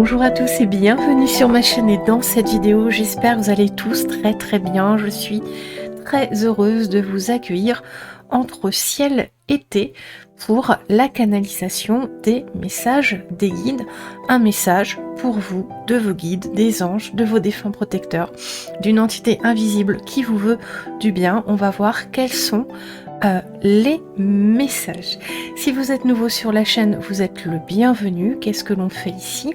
Bonjour à tous et bienvenue sur ma chaîne et dans cette vidéo, j'espère que vous allez tous très bien. Je suis très heureuse de vous accueillir entre ciel et thé pour la canalisation des messages des guides. Un message pour vous, de vos guides, des anges, de vos défunts protecteurs, d'une entité invisible qui vous veut du bien. On va voir quels sont les messages. Si vous êtes nouveau sur la chaîne, vous êtes le bienvenu. Qu'est-ce que l'on fait ici?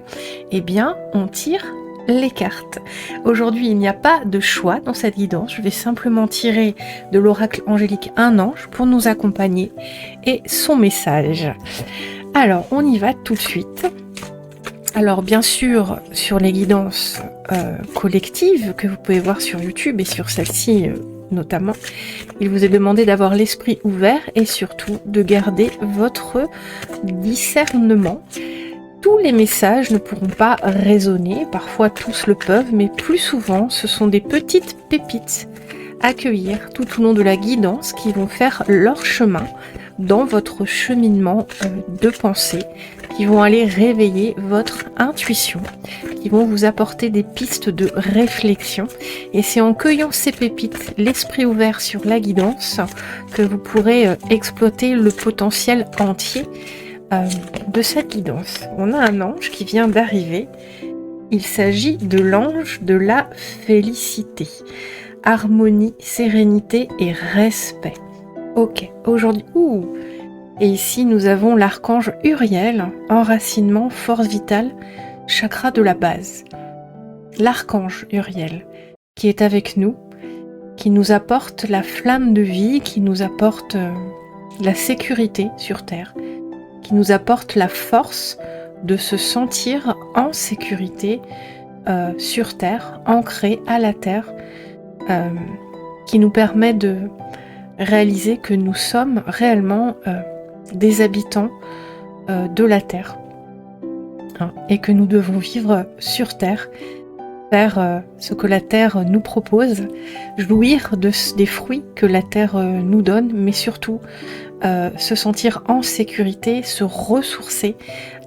Eh bien, on tire les cartes. Aujourd'hui, il n'y a pas de choix dans cette guidance. Je vais simplement tirer de l'oracle angélique un ange pour nous accompagner et son message. Alors, on y va tout de suite. Alors, bien sûr, sur les guidances collectives que vous pouvez voir sur YouTube et sur celle-ci notamment, il vous est demandé d'avoir l'esprit ouvert et surtout de garder votre discernement. Tous les messages ne pourront pas résonner, parfois tous le peuvent, mais plus souvent ce sont des petites pépites à cueillir tout au long de la guidance qui vont faire leur chemin dans votre cheminement de pensée, qui vont aller réveiller votre intuition, qui vont vous apporter des pistes de réflexion. Et c'est en cueillant ces pépites, l'esprit ouvert sur la guidance, que vous pourrez exploiter le potentiel entier de cette guidance. On a un ange qui vient d'arriver. Il s'agit de l'ange de la félicité. Harmonie, sérénité et respect. Ok, aujourd'hui... Et ici, nous avons l'archange Uriel, enracinement, force vitale, chakra de la base. L'archange Uriel, qui est avec nous, qui nous apporte la flamme de vie, qui nous apporte la sécurité sur Terre, qui nous apporte la force de se sentir en sécurité sur Terre, ancré à la Terre, qui nous permet de réaliser que nous sommes réellement des habitants de la Terre, et que nous devons vivre sur Terre, faire ce que la Terre nous propose, jouir des fruits que la Terre nous donne, mais surtout se sentir en sécurité, se ressourcer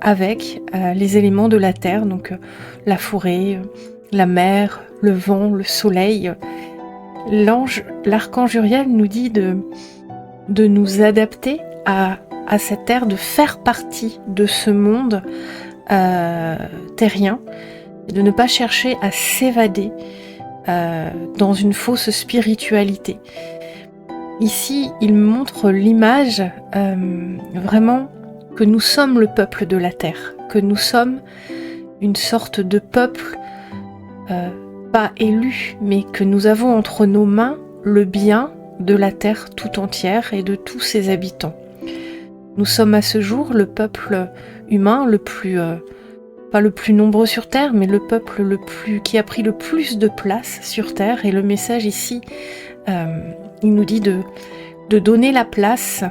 avec les éléments de la Terre, donc la forêt, la mer, le vent, le soleil. L'archange Uriel nous dit de nous adapter à cette terre, de faire partie de ce monde terrien, et de ne pas chercher à s'évader dans une fausse spiritualité. Ici, il montre l'image vraiment que nous sommes le peuple de la terre, que nous sommes une sorte de peuple pas élu, mais que nous avons entre nos mains le bien de la terre tout entière et de tous ses habitants. Nous sommes à ce jour le peuple humain le plus, pas le plus nombreux sur Terre, mais le peuple qui a pris le plus de place sur Terre. Et le message ici, il nous dit de donner la place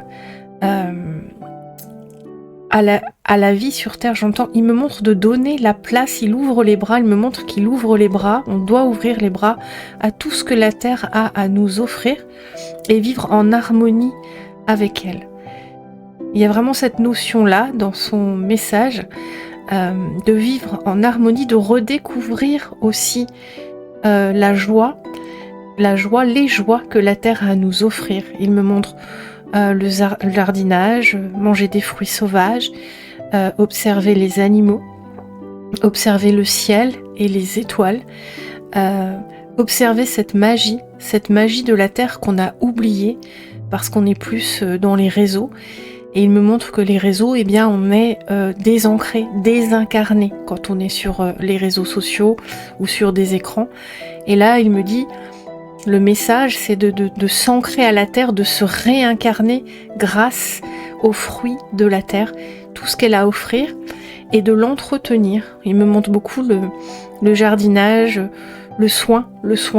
à la vie sur Terre. J'entends, il me montre de donner la place, il ouvre les bras, il me montre qu'il ouvre les bras. On doit ouvrir les bras à tout ce que la Terre a à nous offrir et vivre en harmonie avec elle. Il y a vraiment cette notion-là dans son message, de vivre en harmonie, de redécouvrir aussi les joies que la Terre a à nous offrir. Il me montre le jardinage, manger des fruits sauvages, observer les animaux, observer le ciel et les étoiles, observer cette magie de la Terre qu'on a oubliée parce qu'on est plus dans les réseaux. Et il me montre que les réseaux, eh bien, on est désancré, désincarné quand on est sur les réseaux sociaux ou sur des écrans. Et là, il me dit, le message, c'est de s'ancrer à la terre, de se réincarner grâce aux fruits de la terre, tout ce qu'elle a à offrir, et de l'entretenir. Il me montre beaucoup le jardinage, le soin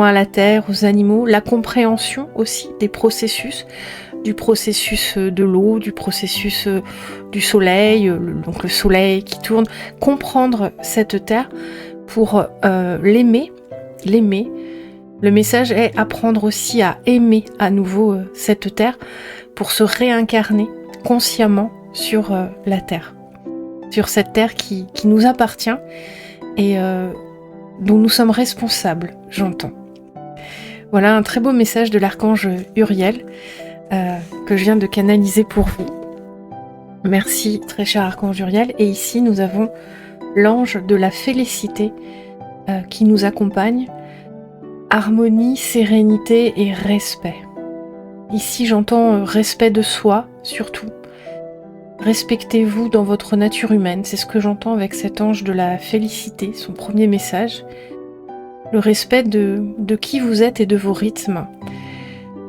à la terre, aux animaux, la compréhension aussi des processus, du processus de l'eau, du processus du soleil, donc le soleil qui tourne, comprendre cette terre pour l'aimer. Le message est apprendre aussi à aimer à nouveau cette terre pour se réincarner consciemment sur la terre. sur cette terre qui nous appartient et dont nous sommes responsables, j'entends. Voilà un très beau message de l'archange Uriel que je viens de canaliser pour vous. Merci très cher archange Uriel. Et ici nous avons l'ange de la félicité qui nous accompagne. Harmonie, sérénité et respect. Ici j'entends respect de soi surtout. Respectez-vous dans votre nature humaine, c'est ce que j'entends avec cet ange de la félicité, son premier message. Le respect de qui vous êtes et de vos rythmes.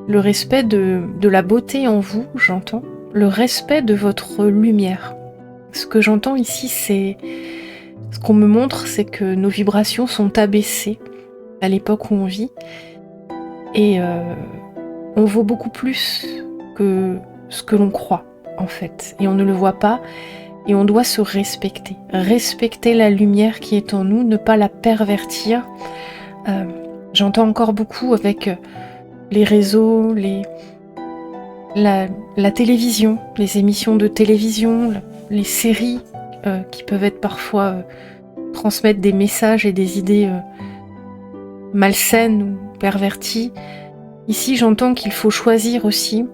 Le respect de la beauté en vous, j'entends. Le respect de votre lumière. Ce que j'entends ici, c'est... Ce qu'on me montre, c'est que nos vibrations sont abaissées à l'époque où on vit. Et on vaut beaucoup plus que ce que l'on croit, en fait. Et on ne le voit pas. Et on doit se respecter. Respecter la lumière qui est en nous, ne pas la pervertir. J'entends encore beaucoup avec les réseaux, la télévision, les émissions de télévision, les séries qui peuvent être parfois transmettre des messages et des idées malsaines ou perverties. Ici, j'entends qu'il faut choisir aussi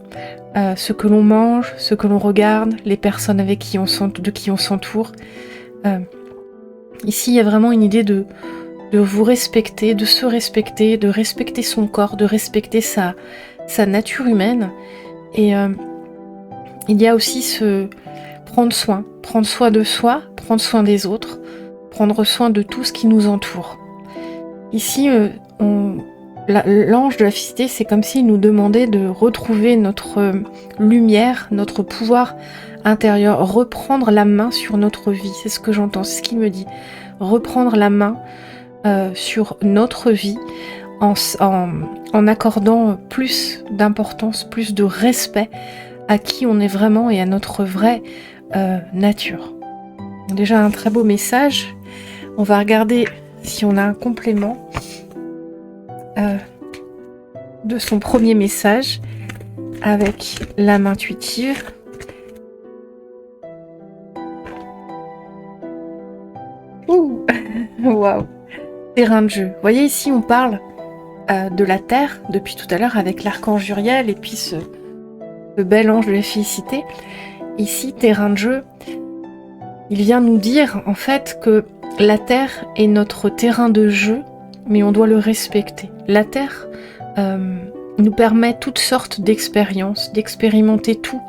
ce que l'on mange, ce que l'on regarde, les personnes avec qui on s'entoure. Ici, il y a vraiment une idée de vous respecter, de se respecter, de respecter son corps, de respecter sa nature humaine. Et il y a aussi ce prendre soin de soi, prendre soin des autres, prendre soin de tout ce qui nous entoure. Ici, l'ange de la félicité, c'est comme s'il nous demandait de retrouver notre lumière, notre pouvoir intérieur, reprendre la main sur notre vie. C'est ce que j'entends, c'est ce qu'il me dit. Reprendre la main sur notre vie en accordant plus d'importance, plus de respect à qui on est vraiment et à notre vraie nature. Déjà un très beau message. On va regarder si on a un complément de son premier message avec l'âme intuitive. Ouh, waouh. Terrain de jeu. Vous voyez ici on parle de la terre depuis tout à l'heure avec l'archange Uriel et puis ce bel ange de la félicité. Ici terrain de jeu, il vient nous dire en fait que la terre est notre terrain de jeu, mais on doit le respecter. La terre nous permet toutes sortes d'expériences, d'expérimenter tout.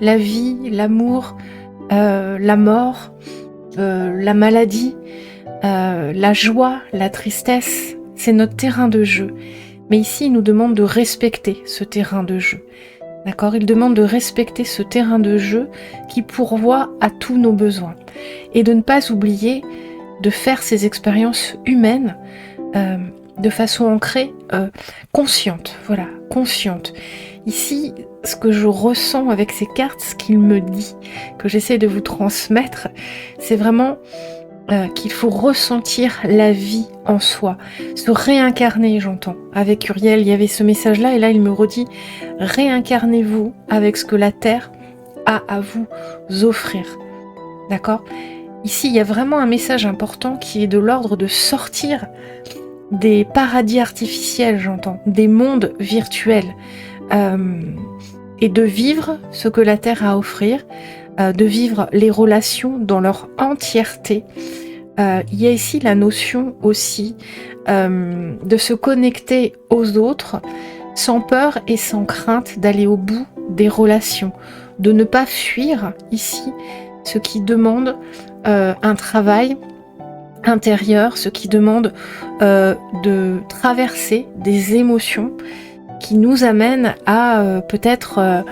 La vie, l'amour, la mort, la maladie, la joie, la tristesse, c'est notre terrain de jeu. Mais ici, il nous demande de respecter ce terrain de jeu. D'accord ? Il demande de respecter ce terrain de jeu qui pourvoit à tous nos besoins. Et de ne pas oublier de faire ces expériences humaines de façon ancrée, consciente. Voilà, consciente. Ici, ce que je ressens avec ces cartes, ce qu'il me dit, que j'essaie de vous transmettre, c'est vraiment qu'il faut ressentir la vie en soi, se réincarner, j'entends. Avec Uriel, il y avait ce message-là, et là, il me redit « Réincarnez-vous avec ce que la Terre a à vous offrir. » D'accord ? Ici, il y a vraiment un message important qui est de l'ordre de sortir des paradis artificiels, j'entends, des mondes virtuels, et de vivre ce que la Terre a à offrir, de vivre les relations dans leur entièreté. Il y a ici la notion aussi de se connecter aux autres sans peur et sans crainte d'aller au bout des relations, de ne pas fuir ici ce qui demande un travail intérieur, ce qui demande de traverser des émotions qui nous amènent à peut-être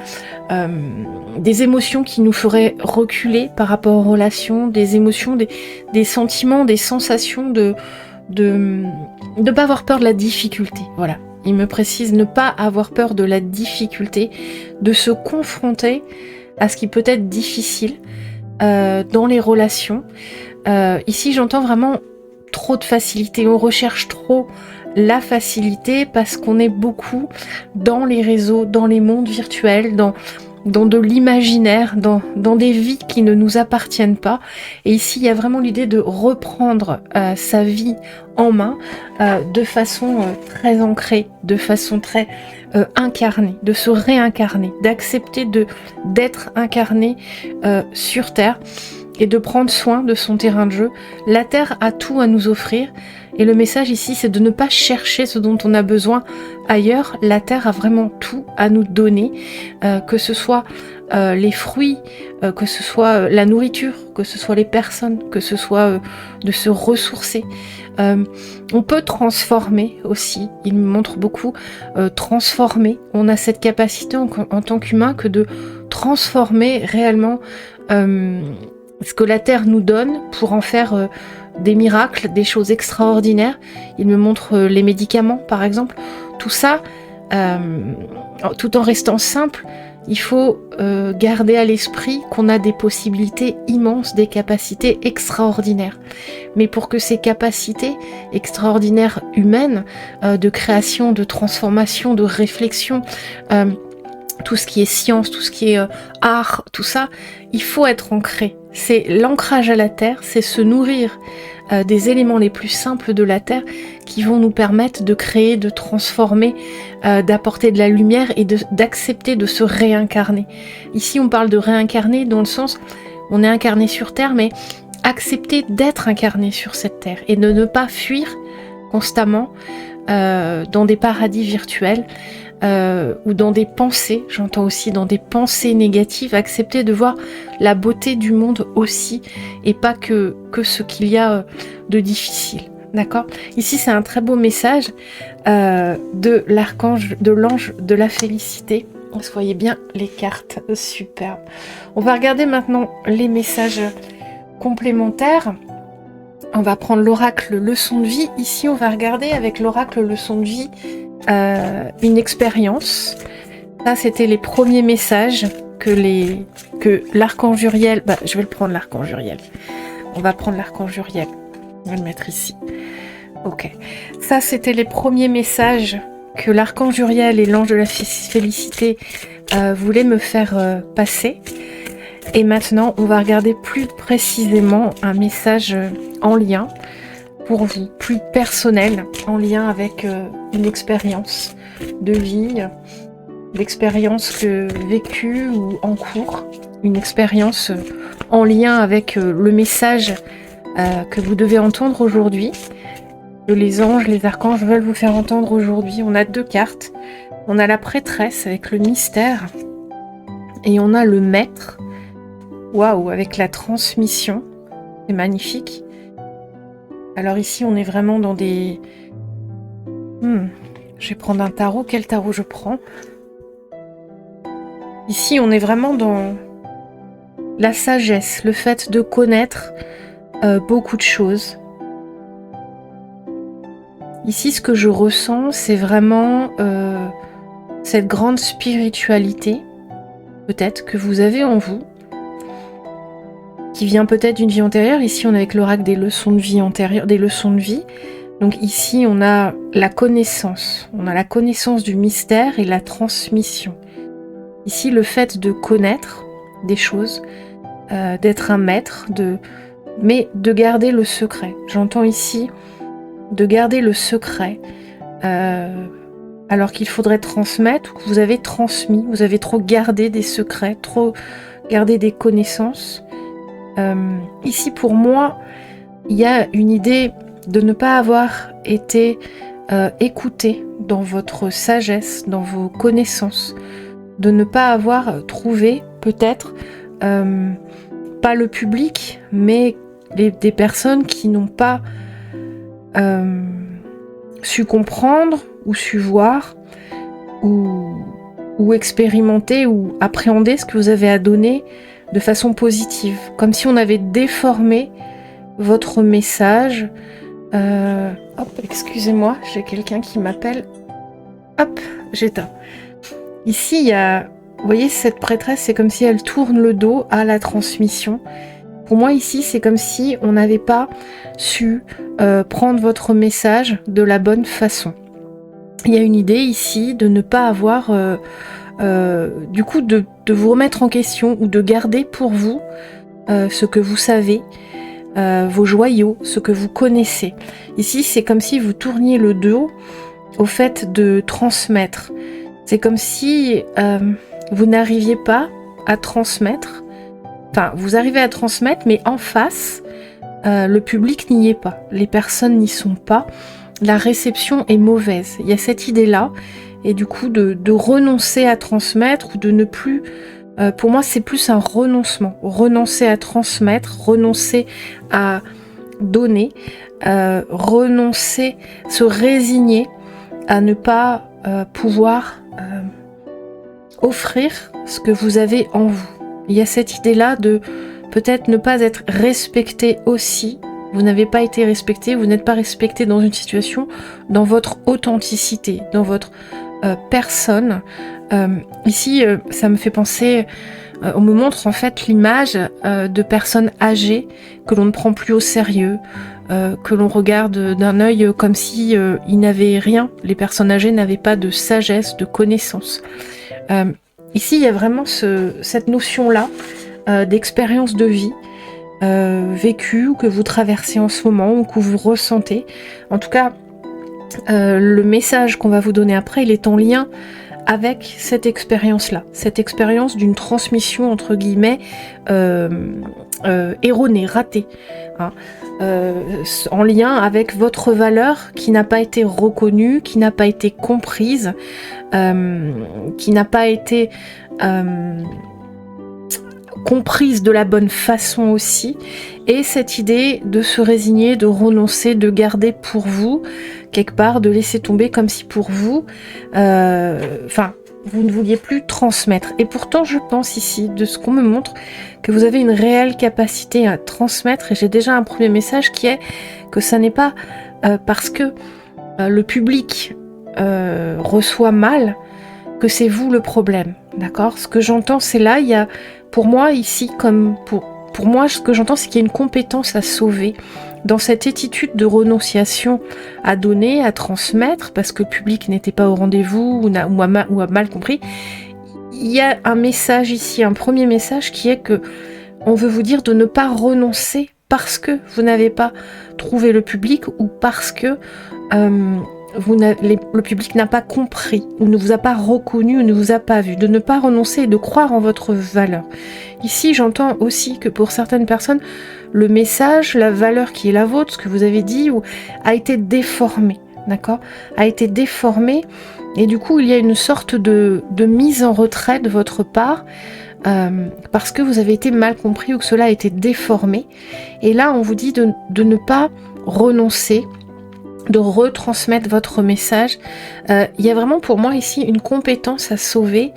des émotions qui nous feraient reculer par rapport aux relations, des émotions, des sentiments, des sensations de pas avoir peur de la difficulté. Voilà, il me précise ne pas avoir peur de la difficulté, de se confronter à ce qui peut être difficile dans les relations. Ici, j'entends vraiment trop de facilité. On recherche trop la facilité parce qu'on est beaucoup dans les réseaux, dans les mondes virtuels, dans de l'imaginaire, dans des vies qui ne nous appartiennent pas. Et ici, il y a vraiment l'idée de reprendre sa vie en main de façon très ancrée, de façon très incarnée, de se réincarner, d'accepter d'être incarné sur Terre et de prendre soin de son terrain de jeu. La Terre a tout à nous offrir. Et le message ici, c'est de ne pas chercher ce dont on a besoin ailleurs. La Terre a vraiment tout à nous donner, que ce soit les fruits, que ce soit la nourriture, que ce soit les personnes, que ce soit de se ressourcer. On peut transformer aussi, il me montre beaucoup, transformer. On a cette capacité en tant qu'humain que de transformer réellement ce que la Terre nous donne pour en faire des miracles, des choses extraordinaires. Il me montre les médicaments, par exemple. Tout ça, tout en restant simple, il faut garder à l'esprit qu'on a des possibilités immenses, des capacités extraordinaires. Mais pour que ces capacités extraordinaires humaines, de création, de transformation, de réflexion, tout ce qui est science, tout ce qui est art, tout ça, il faut être ancré. C'est l'ancrage à la terre, c'est se nourrir des éléments les plus simples de la terre qui vont nous permettre de créer, de transformer, d'apporter de la lumière et d'accepter de se réincarner. Ici, on parle de réincarner dans le sens, on est incarné sur terre, mais accepter d'être incarné sur cette terre et de ne pas fuir constamment dans des paradis virtuels. Ou dans des pensées, j'entends aussi dans des pensées négatives, accepter de voir la beauté du monde aussi, et pas que ce qu'il y a de difficile. D'accord ? Ici, c'est un très beau message de l'archange, de l'ange de la félicité. Vous voyez bien les cartes, superbes. On va regarder maintenant les messages complémentaires. On va prendre l'oracle leçon de vie. Ici, on va regarder avec l'oracle leçon de vie une expérience. Ça, c'était les premiers messages que l'archange Uriel... je vais le prendre, l'archange Uriel. On va prendre l'archange Uriel. On va le mettre ici. Ok. Ça, c'était les premiers messages que l'archange Uriel et l'ange de la félicité voulaient me faire passer. Et maintenant, on va regarder plus précisément un message en lien pour vous, plus personnel, en lien avec une expérience de vie, l'expérience vécue ou en cours, une expérience en lien avec le message que vous devez entendre aujourd'hui, que les anges, les archanges veulent vous faire entendre aujourd'hui. On a 2 cartes. On a la prêtresse avec le mystère et on a le maître. Waouh, avec la transmission. C'est magnifique. Alors ici, on est vraiment dans des... Je vais prendre un tarot. Quel tarot je prends ? Ici, on est vraiment dans la sagesse, le fait de connaître beaucoup de choses. Ici, ce que je ressens, c'est vraiment cette grande spiritualité, peut-être, que vous avez en vous, qui vient peut-être d'une vie antérieure. Ici, on est avec l'oracle des leçons de vie antérieures, des leçons de vie. Donc ici, on a la connaissance. On a la connaissance du mystère et la transmission. Ici, le fait de connaître des choses, d'être un maître, mais de garder le secret. J'entends ici de garder le secret, alors qu'il faudrait transmettre, ou que vous avez transmis, vous avez trop gardé des secrets, trop gardé des connaissances. Ici, pour moi, il y a une idée de ne pas avoir été écouté dans votre sagesse, dans vos connaissances, de ne pas avoir trouvé, peut-être, pas le public, mais des personnes qui n'ont pas su comprendre, ou su voir, ou expérimenter, ou appréhender ce que vous avez à donner de façon positive, comme si on avait déformé votre message. Hop, excusez-moi, j'ai quelqu'un qui m'appelle. Hop, j'éteins. Ici, il y a, vous voyez, cette prêtresse, c'est comme si elle tourne le dos à la transmission. Pour moi, ici, c'est comme si on n'avait pas su prendre votre message de la bonne façon. Il y a une idée ici de ne pas avoir du coup de vous remettre en question ou de garder pour vous ce que vous savez, vos joyaux, ce que vous connaissez. Ici, c'est comme si vous tourniez le dos au fait de transmettre. C'est comme si vous n'arriviez pas à transmettre. Enfin, vous arrivez à transmettre, mais en face, le public n'y est pas. Les personnes n'y sont pas. La réception est mauvaise. Il y a cette idée-là. Et du coup, de renoncer à transmettre ou de ne plus... pour moi, c'est plus un renoncement. Renoncer à transmettre, renoncer à donner, renoncer, se résigner à ne pas pouvoir offrir ce que vous avez en vous. Il y a cette idée-là de peut-être ne pas être respecté aussi. Vous n'avez pas été respecté, vous n'êtes pas respecté dans une situation, dans votre authenticité, dans votre personne. Ici, ça me fait penser, on me montre en fait l'image de personnes âgées que l'on ne prend plus au sérieux, que l'on regarde d'un œil comme si ils n'avaient rien. Les personnes âgées n'avaient pas de sagesse, de connaissance. Ici, il y a vraiment cette notion-là d'expérience de vie vécue ou que vous traversez en ce moment ou que vous ressentez. En tout cas, le message qu'on va vous donner après, il est en lien avec cette expérience-là, cette expérience d'une transmission entre guillemets erronée, ratée, hein, en lien avec votre valeur qui n'a pas été reconnue, qui n'a pas été comprise, qui n'a pas été comprise de la bonne façon aussi, et cette idée de se résigner, de renoncer, de garder pour vous, quelque part, de laisser tomber comme si pour vous, vous ne vouliez plus transmettre. Et pourtant, je pense ici, de ce qu'on me montre, que vous avez une réelle capacité à transmettre, et j'ai déjà un premier message qui est que ça n'est pas parce que le public reçoit mal que c'est vous le problème, d'accord? Ce que j'entends, c'est là, il y a, pour moi ici, comme pour moi, ce que j'entends, c'est qu'il y a une compétence à sauver dans cette attitude de renonciation à donner, à transmettre, parce que le public n'était pas au rendez-vous ou a mal compris. Il y a un message ici, un premier message qui est que on veut vous dire de ne pas renoncer parce que vous n'avez pas trouvé le public ou parce que le public n'a pas compris ou ne vous a pas reconnu ou ne vous a pas vu, de ne pas renoncer et de croire en votre valeur. Ici, j'entends aussi que pour certaines personnes, le message, la valeur qui est la vôtre, ce que vous avez dit, a été déformé, d'accord ? A été déformé, et du coup, il y a une sorte de mise en retrait de votre part, parce que vous avez été mal compris ou que cela a été déformé. Et là, on vous dit de ne pas renoncer, de retransmettre votre message. Il y a vraiment pour moi ici une compétence à sauver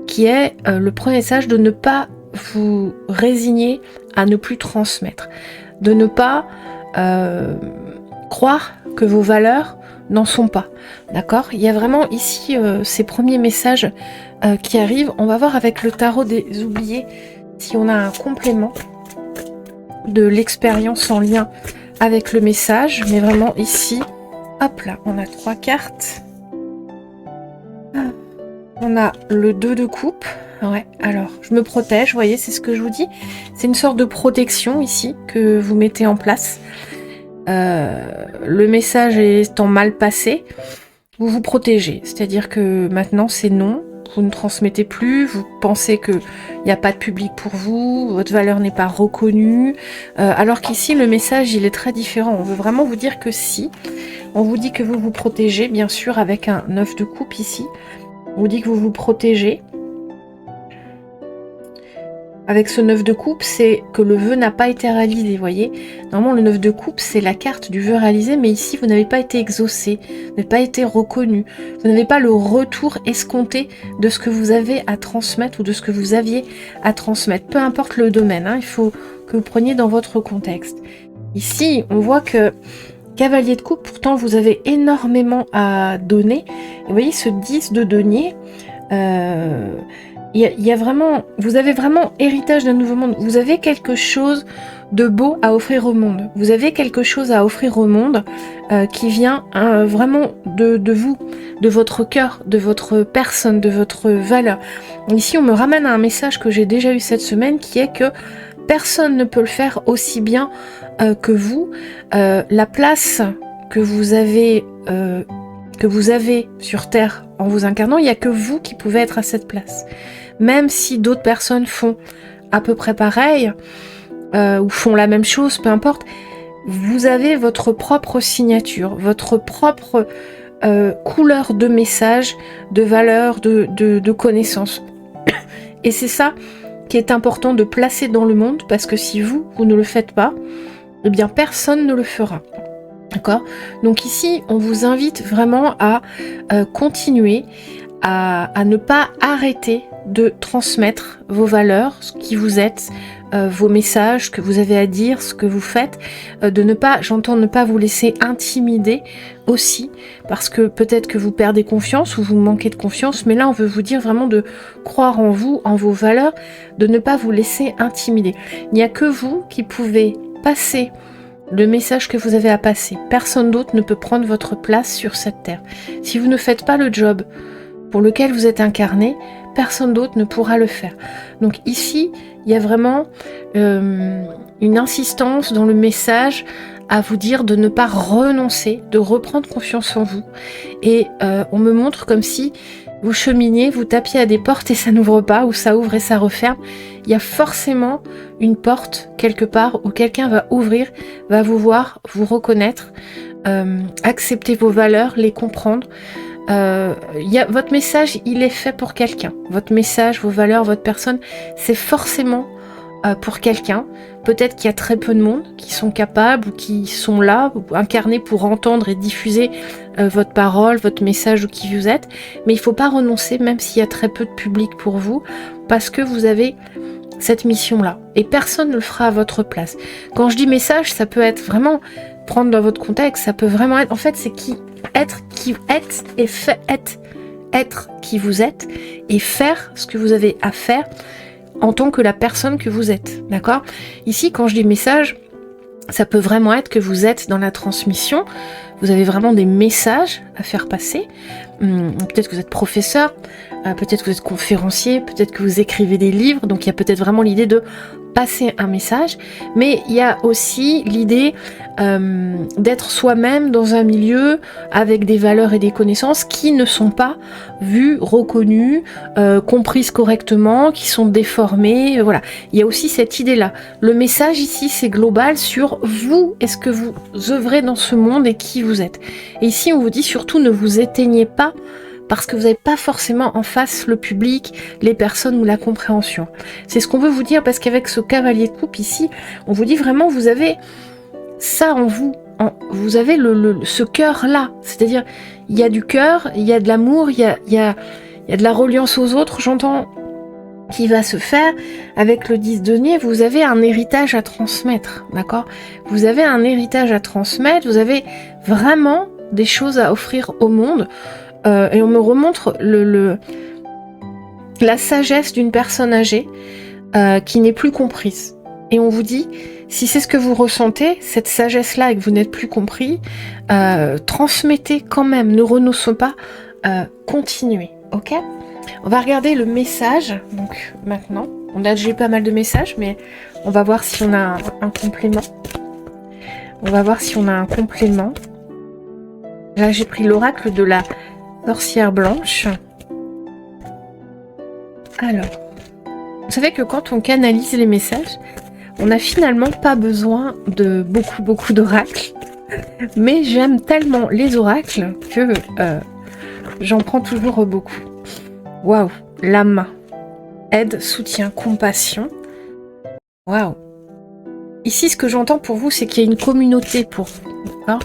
qui est le premier message, de ne pas vous résigner à ne plus transmettre, de ne pas croire que vos valeurs n'en sont pas, d'accord ? Il y a vraiment ici ces premiers messages qui arrivent. On va voir avec le tarot des oubliés si on a un complément de l'expérience en lien avec le message, mais vraiment ici, hop là, on a 3 cartes. On a le 2 de coupe. Ouais, alors, je me protège, vous voyez, c'est ce que je vous dis. C'est une sorte de protection ici que vous mettez en place. Le message étant mal passé, vous vous protégez. C'est-à-dire que maintenant, c'est non. Vous ne transmettez plus, vous pensez qu'il n'y a pas de public pour vous, votre valeur n'est pas reconnue, alors qu'ici le message il est très différent. On veut vraiment vous dire que si, on vous dit que vous vous protégez, bien sûr avec un 9 de coupe ici, on vous dit que vous vous protégez. Avec ce 9 de coupe, c'est que le vœu n'a pas été réalisé, vous voyez. Normalement, le 9 de coupe, c'est la carte du vœu réalisé, mais ici, vous n'avez pas été exaucé, vous n'avez pas été reconnu, vous n'avez pas le retour escompté de ce que vous avez à transmettre ou de ce que vous aviez à transmettre. Peu importe le domaine, hein, il faut que vous preniez dans votre contexte. Ici, on voit que cavalier de coupe, pourtant, vous avez énormément à donner. Et vous voyez, ce 10 de denier... il y a vraiment, vous avez vraiment héritage d'un nouveau monde. Vous avez quelque chose de beau à offrir au monde. Vous avez quelque chose à offrir au monde qui vient vraiment de vous, de votre cœur, de votre personne, de votre valeur. Ici, on me ramène à un message que j'ai déjà eu cette semaine qui est que personne ne peut le faire aussi bien que vous. La place que vous avez sur Terre en vous incarnant, il n'y a que vous qui pouvez être à cette place. Même si d'autres personnes font à peu près pareil, ou font la même chose, peu importe, vous avez votre propre signature, votre propre couleur de message, de valeur, de connaissance. Et c'est ça qui est important de placer dans le monde, parce que si vous ne le faites pas, eh bien personne ne le fera. D'accord ? Donc ici, on vous invite vraiment à continuer, à ne pas arrêter de transmettre vos valeurs, ce qui vous êtes, vos messages, ce que vous avez à dire, ce que vous faites, j'entends ne pas vous laisser intimider aussi, parce que peut-être que vous perdez confiance ou vous manquez de confiance, mais là on veut vous dire vraiment de croire en vous, en vos valeurs, de ne pas vous laisser intimider. Il n'y a que vous qui pouvez passer le message que vous avez à passer. Personne d'autre ne peut prendre votre place sur cette terre. Si vous ne faites pas le job pour lequel vous êtes incarné, personne d'autre ne pourra le faire. Donc ici, il y a vraiment une insistance dans le message à vous dire de ne pas renoncer, de reprendre confiance en vous. Et on me montre comme si vous cheminiez, vous tapiez à des portes et ça n'ouvre pas, ou ça ouvre et ça referme. Il y a forcément une porte quelque part où quelqu'un va ouvrir, va vous voir, vous reconnaître, accepter vos valeurs, les comprendre. Votre message, il est fait pour quelqu'un. Votre message, vos valeurs, votre personne, c'est forcément pour quelqu'un. Peut-être qu'il y a très peu de monde qui sont capables ou qui sont là, incarnés pour entendre et diffuser votre parole, votre message ou qui vous êtes. Mais il ne faut pas renoncer, même s'il y a très peu de public pour vous, parce que vous avez cette mission-là. Et personne ne le fera à votre place. Quand je dis message, ça peut être vraiment prendre dans votre contexte, ça peut vraiment être... En fait, c'est être qui vous êtes et être qui vous êtes et faire ce que vous avez à faire en tant que la personne que vous êtes, d'accord ? Ici, quand je dis message, ça peut vraiment être que vous êtes dans la transmission, vous avez vraiment des messages à faire passer. Peut-être que vous êtes professeur, peut-être que vous êtes conférencier, peut-être que vous écrivez des livres, donc il y a peut-être vraiment l'idée de passer un message, mais il y a aussi l'idée d'être soi-même dans un milieu avec des valeurs et des connaissances qui ne sont pas vues, reconnues, comprises correctement, qui sont déformées, voilà. Il y a aussi cette idée-là. Le message ici, c'est global sur vous, est-ce que vous œuvrez dans ce monde et qui vous êtes. Et ici, on vous dit surtout ne vous éteignez pas parce que vous n'avez pas forcément en face le public, les personnes ou la compréhension. C'est ce qu'on veut vous dire, parce qu'avec ce cavalier de coupe ici, on vous dit vraiment, vous avez ça en vous, vous avez ce cœur-là, c'est-à-dire, il y a du cœur, il y a de l'amour, il y a de la reliance aux autres, j'entends, qui va se faire avec le 10 denier. Vous avez un héritage à transmettre, d'accord ? Vous avez un héritage à transmettre, vous avez vraiment des choses à offrir au monde. Et on me remontre la sagesse d'une personne âgée qui n'est plus comprise. Et on vous dit, si c'est ce que vous ressentez, cette sagesse-là, et que vous n'êtes plus compris, transmettez quand même, ne renoncez pas, continuez, ok ? On va regarder le message, donc maintenant. On a déjà eu pas mal de messages, mais on va voir si on a un complément. On va voir si on a un complément. Là, j'ai pris l'oracle de la sorcière blanche. Alors, vous savez que quand on canalise les messages, on n'a finalement pas besoin de beaucoup d'oracles. Mais j'aime tellement les oracles que j'en prends toujours beaucoup. Waouh, la main. Aide, soutien, compassion. Waouh. Ici, ce que j'entends pour vous, c'est qu'il y a une communauté pour vous. D'accord ?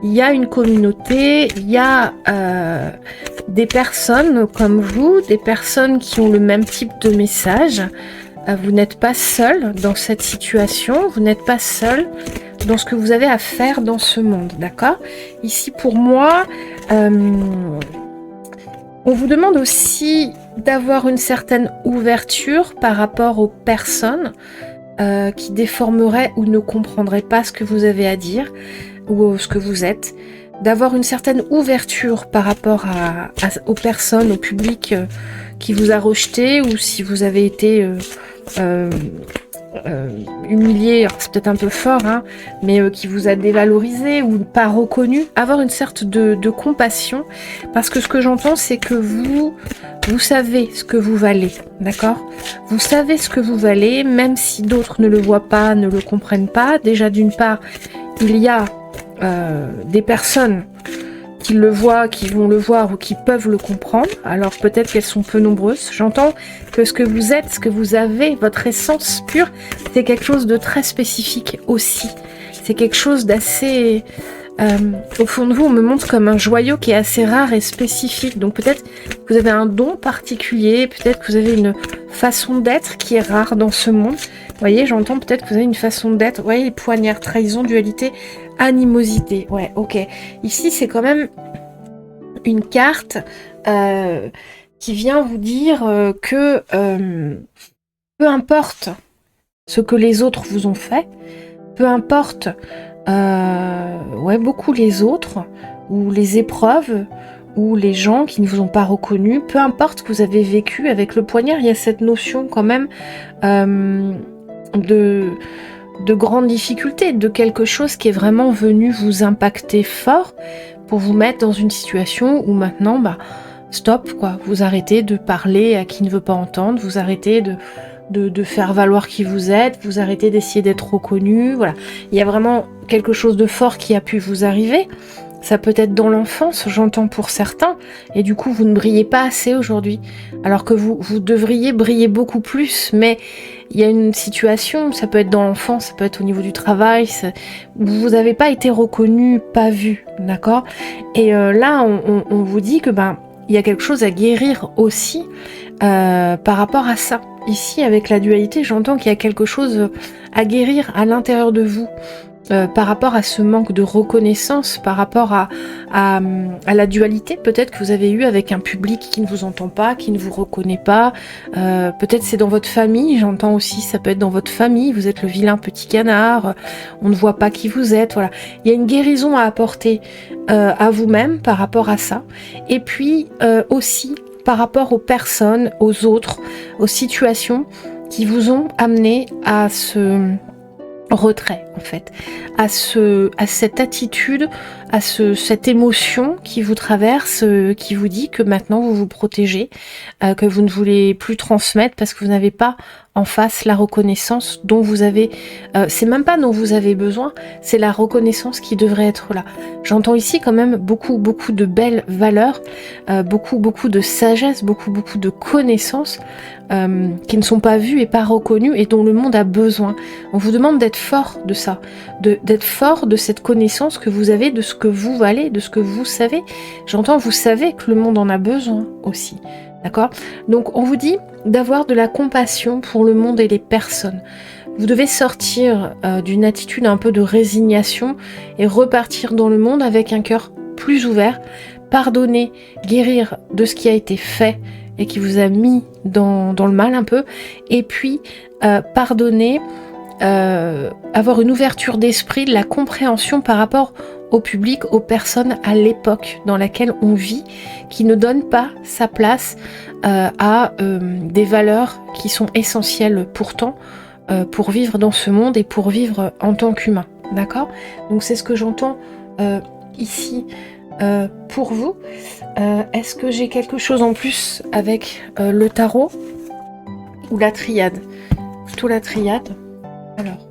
Il y a une communauté, il y a des personnes comme vous, des personnes qui ont le même type de message. Vous n'êtes pas seul dans cette situation, vous n'êtes pas seul dans ce que vous avez à faire dans ce monde, d'accord ? Ici, pour moi, on vous demande aussi d'avoir une certaine ouverture par rapport aux personnes qui déformeraient ou ne comprendraient pas ce que vous avez à dire ou ce que vous êtes, d'avoir une certaine ouverture par rapport aux personnes, au public qui vous a rejeté, ou si vous avez été humilié, c'est peut-être un peu fort, hein, mais qui vous a dévalorisé ou pas reconnu, avoir une sorte de compassion, parce que ce que j'entends, c'est que vous savez ce que vous valez, d'accord? Vous savez ce que vous valez, même si d'autres ne le voient pas, ne le comprennent pas. Déjà, d'une part, il y a des personnes qui le voient, qui vont le voir ou qui peuvent le comprendre. Alors peut-être qu'elles sont peu nombreuses. J'entends que ce que vous êtes, ce que vous avez, votre essence pure, c'est quelque chose de très spécifique aussi. C'est quelque chose d'assez... au fond de vous, on me montre comme un joyau qui est assez rare et spécifique. Donc peut-être que vous avez un don particulier, peut-être que vous avez une façon d'être qui est rare dans ce monde. Vous voyez, j'entends peut-être que vous avez une façon d'être. Vous voyez, les poignards, trahison, dualité, animosité. Ouais, ok. Ici, c'est quand même une carte qui vient vous dire que peu importe ce que les autres vous ont fait, peu importe beaucoup les autres, ou les épreuves, ou les gens qui ne vous ont pas reconnu, peu importe ce que vous avez vécu avec le poignard, il y a cette notion quand même de grande difficulté, de quelque chose qui est vraiment venu vous impacter fort pour vous mettre dans une situation où maintenant, stop, quoi, vous arrêtez de parler à qui ne veut pas entendre, vous arrêtez de faire valoir qui vous êtes, vous arrêtez d'essayer d'être reconnu, voilà. Il y a vraiment quelque chose de fort qui a pu vous arriver. Ça peut être dans l'enfance, j'entends pour certains, et du coup vous ne brillez pas assez aujourd'hui, alors que vous devriez briller beaucoup plus, mais il y a une situation, ça peut être dans l'enfance, ça peut être au niveau du travail, où vous n'avez pas été reconnu, pas vu, d'accord? Et là, on vous dit que il y a quelque chose à guérir aussi par rapport à ça. Ici, avec la dualité, j'entends qu'il y a quelque chose à guérir à l'intérieur de vous. Par rapport à ce manque de reconnaissance, par rapport à la dualité peut-être que vous avez eu avec un public qui ne vous entend pas, qui ne vous reconnaît pas, peut-être c'est dans votre famille, j'entends aussi, ça peut être dans votre famille, vous êtes le vilain petit canard, on ne voit pas qui vous êtes, voilà. Il y a une guérison à apporter à vous-même par rapport à ça, et puis aussi par rapport aux personnes, aux autres, aux situations qui vous ont amené à ce retrait en fait, à cette attitude, à cette émotion qui vous traverse, qui vous dit que maintenant vous vous protégez, que vous ne voulez plus transmettre parce que vous n'avez pas en face la reconnaissance dont vous avez, c'est même pas dont vous avez besoin, c'est la reconnaissance qui devrait être là. J'entends ici quand même beaucoup de belles valeurs, beaucoup de sagesse, beaucoup de connaissances qui ne sont pas vues et pas reconnues et dont le monde a besoin. On vous demande d'être fort de ça, d'être fort de cette connaissance que vous avez, de ce que vous valez, de ce que vous savez. J'entends, vous savez que le monde en a besoin aussi. D'accord? Donc on vous dit d'avoir de la compassion pour le monde et les personnes. Vous devez sortir d'une attitude un peu de résignation et repartir dans le monde avec un cœur plus ouvert, pardonner, guérir de ce qui a été fait et qui vous a mis dans le mal un peu, et puis pardonner, avoir une ouverture d'esprit, de la compréhension par rapport au public, aux personnes, à l'époque dans laquelle on vit, qui ne donne pas sa place à des valeurs qui sont essentielles pourtant pour vivre dans ce monde et pour vivre en tant qu'humain. D'accord? Donc c'est ce que j'entends ici pour vous. Est-ce que j'ai quelque chose en plus avec le tarot ou la triade? Plutôt la triade. Alors,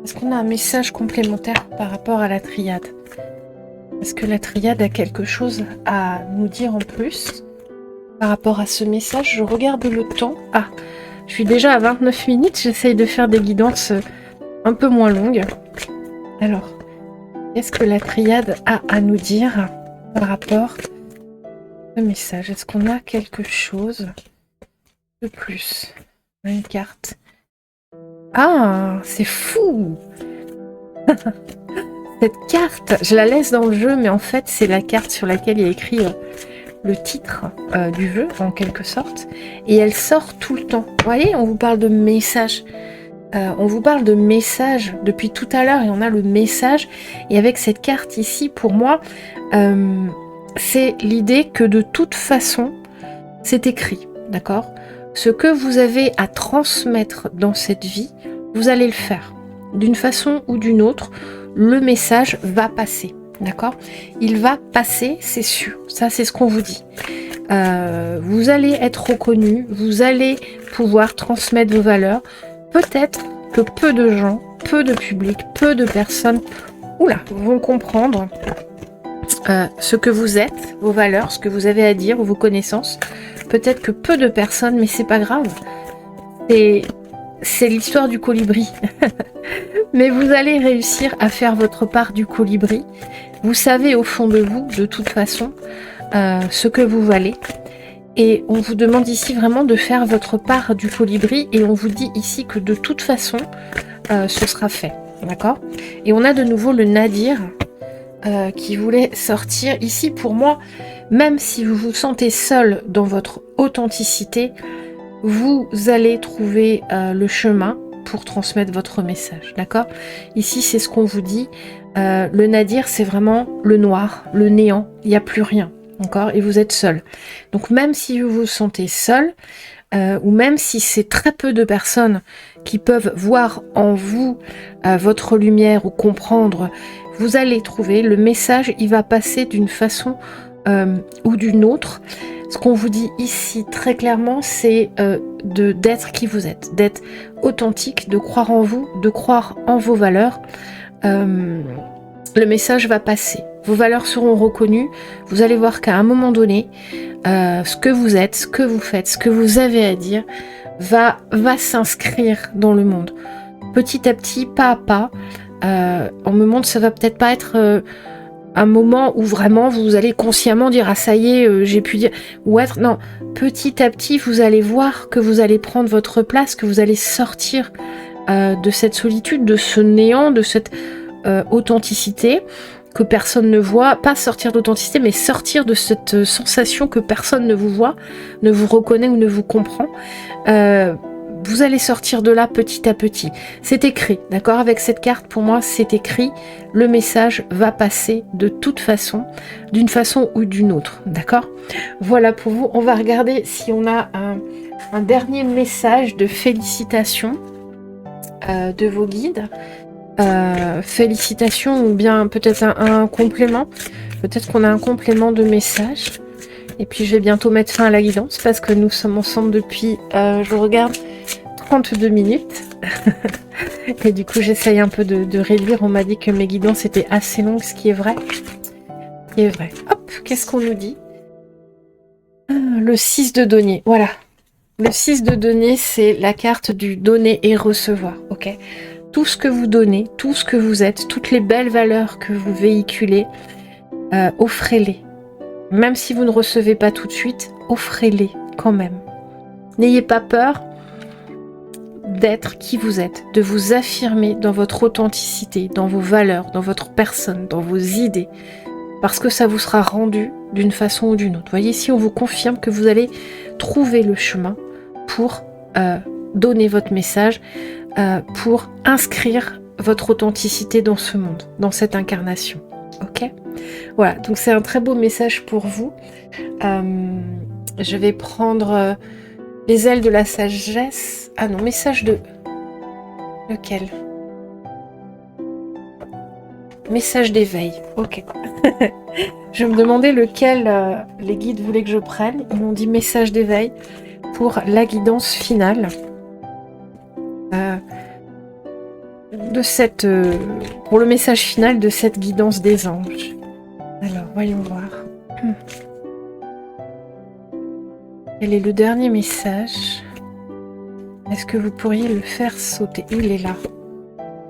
est-ce qu'on a un message complémentaire par rapport à la triade? Est-ce que la triade a quelque chose à nous dire en plus par rapport à ce message? Je regarde le temps. Ah, je suis déjà à 29 minutes. J'essaye de faire des guidances un peu moins longues. Alors, qu'est-ce que la triade a à nous dire par rapport à ce message? Est-ce qu'on a quelque chose de plus? Une carte. Ah, c'est fou! Cette carte, je la laisse dans le jeu, mais en fait, c'est la carte sur laquelle il y a écrit le titre du jeu, en quelque sorte. Et elle sort tout le temps. Vous voyez, on vous parle de messages. On vous parle de message depuis tout à l'heure et on a le message. Et avec cette carte ici, pour moi, c'est l'idée que de toute façon, c'est écrit, d'accord ? Ce que vous avez à transmettre dans cette vie, vous allez le faire. D'une façon ou d'une autre, le message va passer, d'accord ? Il va passer, c'est sûr. Ça, c'est ce qu'on vous dit. Vous allez être reconnu, vous allez pouvoir transmettre vos valeurs. Peut-être que peu de gens, peu de public, peu de personnes vont comprendre ce que vous êtes, vos valeurs, ce que vous avez à dire, vos connaissances. Peut-être que peu de personnes, mais c'est pas grave. C'est l'histoire du colibri. Mais vous allez réussir à faire votre part du colibri. Vous savez au fond de vous, de toute façon, ce que vous valez. Et on vous demande ici vraiment de faire votre part du colibri. Et on vous dit ici que de toute façon, ce sera fait. D'accord ? Et on a de nouveau le Nadir qui voulait sortir. Ici, pour moi, même si vous vous sentez seul dans votre authenticité, vous allez trouver le chemin pour transmettre votre message, d'accord ? Ici, c'est ce qu'on vous dit. Le Nadir, c'est vraiment le noir, le néant. Il n'y a plus rien, d'accord ? Et vous êtes seul. Donc, même si vous vous sentez seul, ou même si c'est très peu de personnes qui peuvent voir en vous votre lumière ou comprendre, vous allez trouver le message, il va passer d'une façon ou d'une autre. Ce qu'on vous dit ici très clairement, c'est d'être qui vous êtes, d'être authentique, de croire en vous, de croire en vos valeurs. Le message va passer. Vos valeurs seront reconnues. Vous allez voir qu'à un moment donné, ce que vous êtes, ce que vous faites, ce que vous avez à dire va s'inscrire dans le monde. Petit à petit, pas à pas. On me montre, ça va peut-être pas être un moment où vraiment vous allez consciemment dire « Ah ça y est, j'ai pu dire... » ou être... Non, petit à petit, vous allez voir que vous allez prendre votre place, que vous allez sortir de cette solitude, de ce néant, de cette authenticité que personne ne voit. Pas sortir d'authenticité, mais sortir de cette sensation que personne ne vous voit, ne vous reconnaît ou ne vous comprend. Vous allez sortir de là petit à petit. C'est écrit, d'accord ? Avec cette carte, pour moi, c'est écrit. Le message va passer de toute façon, d'une façon ou d'une autre, d'accord ? Voilà pour vous. On va regarder si on a un dernier message de félicitations de vos guides. Félicitations ou bien peut-être un complément. Peut-être qu'on a un complément de message. Et puis je vais bientôt mettre fin à la guidance parce que nous sommes ensemble depuis, je regarde, 32 minutes. Et du coup j'essaye un peu de réduire. On m'a dit que mes guidances étaient assez longues, ce qui est vrai. Hop, qu'est-ce qu'on nous dit ? Le 6 de denier, voilà. Le 6 de denier, c'est la carte du donner et recevoir, ok ? Tout ce que vous donnez, tout ce que vous êtes, toutes les belles valeurs que vous véhiculez, offrez-les. Même si vous ne recevez pas tout de suite, offrez-les quand même. N'ayez pas peur d'être qui vous êtes, de vous affirmer dans votre authenticité, dans vos valeurs, dans votre personne, dans vos idées, parce que ça vous sera rendu d'une façon ou d'une autre. Vous voyez, ici, on vous confirme que vous allez trouver le chemin pour donner votre message, pour inscrire votre authenticité dans ce monde, dans cette incarnation. Ok ? Voilà, donc c'est un très beau message pour vous. Je vais prendre les ailes de la sagesse. Ah non, message de... Lequel ? Message d'éveil. Ok. Je me demandais lequel les guides voulaient que je prenne. Ils m'ont dit message d'éveil pour la guidance finale. Pour le message final de cette guidance des anges. Alors, voyons voir. Quel est le dernier message ? Est-ce que vous pourriez le faire sauter ? Il est là.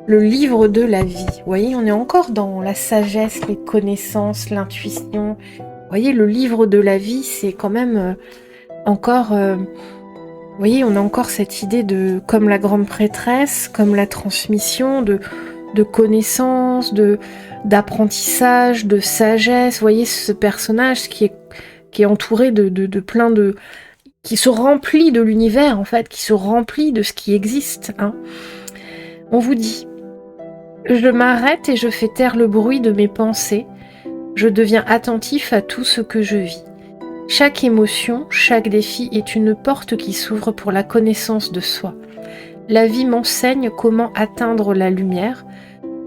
Le livre de la vie. Vous voyez, on est encore dans la sagesse, les connaissances, l'intuition. Vous voyez, le livre de la vie, c'est quand même encore... vous voyez, on a encore cette idée de, comme la grande prêtresse, comme la transmission de connaissances, d'apprentissage, de sagesse. Vous voyez, ce personnage qui est entouré de plein de... qui se remplit de l'univers, en fait, qui se remplit de ce qui existe. Hein. On vous dit: je m'arrête et je fais taire le bruit de mes pensées. Je deviens attentif à tout ce que je vis. Chaque émotion, chaque défi est une porte qui s'ouvre pour la connaissance de soi. La vie m'enseigne comment atteindre la lumière.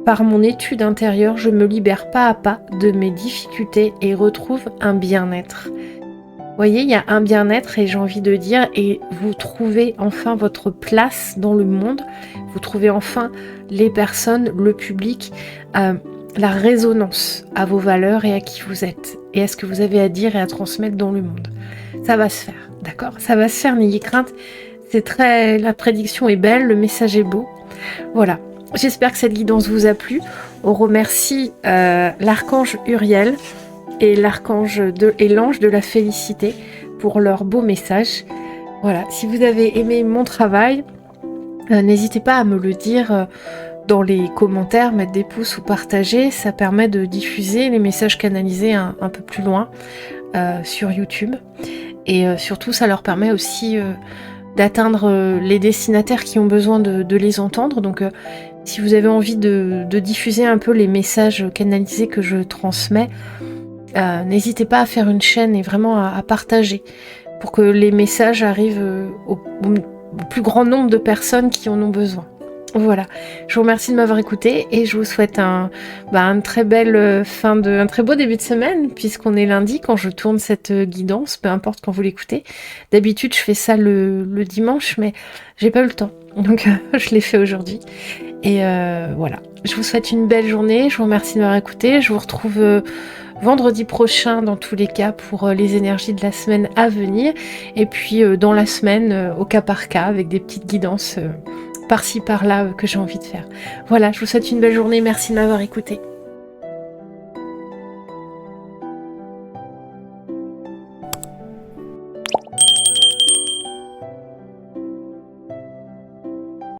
Par mon étude intérieure, je me libère pas à pas de mes difficultés et retrouve un bien-être. Vous voyez, il y a un bien-être et j'ai envie de dire, et vous trouvez enfin votre place dans le monde, vous trouvez enfin les personnes, le public, la résonance à vos valeurs et à qui vous êtes, et à ce que vous avez à dire et à transmettre dans le monde. Ça va se faire, d'accord? Ça va se faire, n'ayez crainte. La prédiction est belle, le message est beau. Voilà. J'espère que cette guidance vous a plu. On remercie l'archange Uriel et l'ange de la félicité pour leur beau message. Voilà. Si vous avez aimé mon travail, n'hésitez pas à me le dire dans les commentaires, mettre des pouces ou partager. Ça permet de diffuser les messages canalisés un peu plus loin sur YouTube. Et surtout, ça leur permet aussi d'atteindre les destinataires qui ont besoin de les entendre. Donc si vous avez envie de diffuser un peu les messages canalisés que je transmets, n'hésitez pas à faire une chaîne et vraiment à partager pour que les messages arrivent au plus grand nombre de personnes qui en ont besoin. Voilà, je vous remercie de m'avoir écouté et je vous souhaite une très belle un très beau début de semaine, puisqu'on est lundi quand je tourne cette guidance, peu importe quand vous l'écoutez. D'habitude je fais ça le dimanche, mais j'ai pas eu le temps, donc je l'ai fait aujourd'hui. Et voilà, je vous souhaite une belle journée, je vous remercie de m'avoir écouté, je vous retrouve vendredi prochain dans tous les cas pour les énergies de la semaine à venir, et puis dans la semaine au cas par cas avec des petites guidances par-ci par-là que j'ai envie de faire. Voilà, je vous souhaite une belle journée, merci de m'avoir écouté.